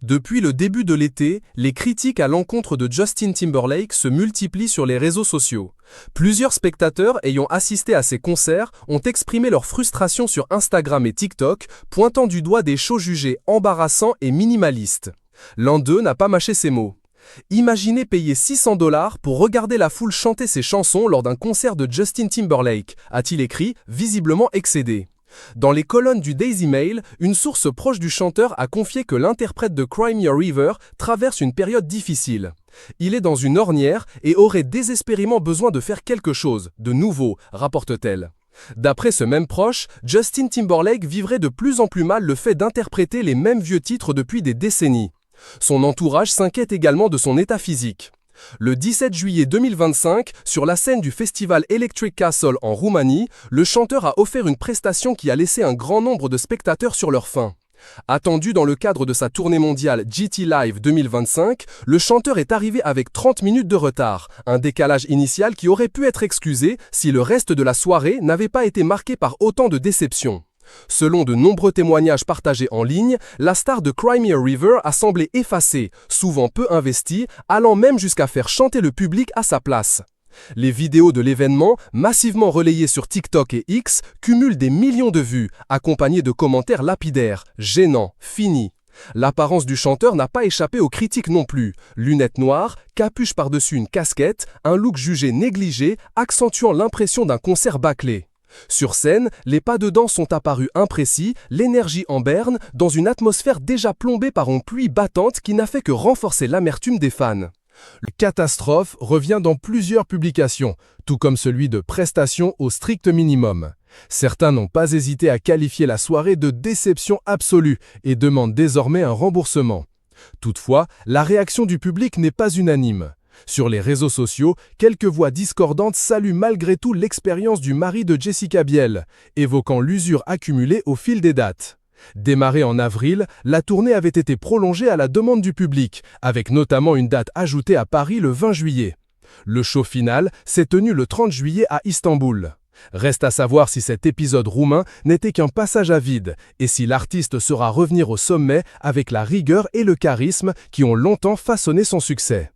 Depuis le début de l'été, les critiques à l'encontre de Justin Timberlake se multiplient sur les réseaux sociaux. Plusieurs spectateurs ayant assisté à ses concerts ont exprimé leur frustration sur Instagram et TikTok, pointant du doigt des shows jugés embarrassants et minimalistes. L'un d'eux n'a pas mâché ses mots. Imaginez payer 600 $ pour regarder la foule chanter ses chansons lors d'un concert de Justin Timberlake, a-t-il écrit, visiblement excédé. Dans les colonnes du Daily Mail, une source proche du chanteur a confié que l'interprète de Cry Me a River traverse une période difficile. Il est dans une ornière et aurait désespérément besoin de faire quelque chose de nouveau, rapporte-t-elle. D'après ce même proche, Justin Timberlake vivrait de plus en plus mal le fait d'interpréter les mêmes vieux titres depuis des décennies. Son entourage s'inquiète également de son état physique. Le 17 juillet 2025, sur la scène du festival Electric Castle en Roumanie, le chanteur a offert une prestation qui a laissé un grand nombre de spectateurs sur leur faim. Attendu dans le cadre de sa tournée mondiale GT Live 2025, le chanteur est arrivé avec 30 minutes de retard, un décalage initial qui aurait pu être excusé si le reste de la soirée n'avait pas été marqué par autant de déceptions. Selon de nombreux témoignages partagés en ligne, la star de Cry Me a River a semblé effacée, souvent peu investie, allant même jusqu'à faire chanter le public à sa place. Les vidéos de l'événement, massivement relayées sur TikTok et X, cumulent des millions de vues, accompagnées de commentaires lapidaires, gênants, finis. L'apparence du chanteur n'a pas échappé aux critiques non plus. Lunettes noires, capuche par-dessus une casquette, un look jugé négligé, accentuant l'impression d'un concert bâclé. Sur scène, les pas de danse sont apparus imprécis, l'énergie en berne, dans une atmosphère déjà plombée par une pluie battante qui n'a fait que renforcer l'amertume des fans. Le catastrophe revient dans plusieurs publications, tout comme celui de prestations au strict minimum. Certains n'ont pas hésité à qualifier la soirée de déception absolue et demandent désormais un remboursement. Toutefois, la réaction du public n'est pas unanime. Sur les réseaux sociaux, quelques voix discordantes saluent malgré tout l'expérience du mari de Jessica Biel, évoquant l'usure accumulée au fil des dates. Démarrée en avril, la tournée avait été prolongée à la demande du public, avec notamment une date ajoutée à Paris le 20 juillet. Le show final s'est tenu le 30 juillet à Istanbul. Reste à savoir si cet épisode roumain n'était qu'un passage à vide et si l'artiste saura revenir au sommet avec la rigueur et le charisme qui ont longtemps façonné son succès.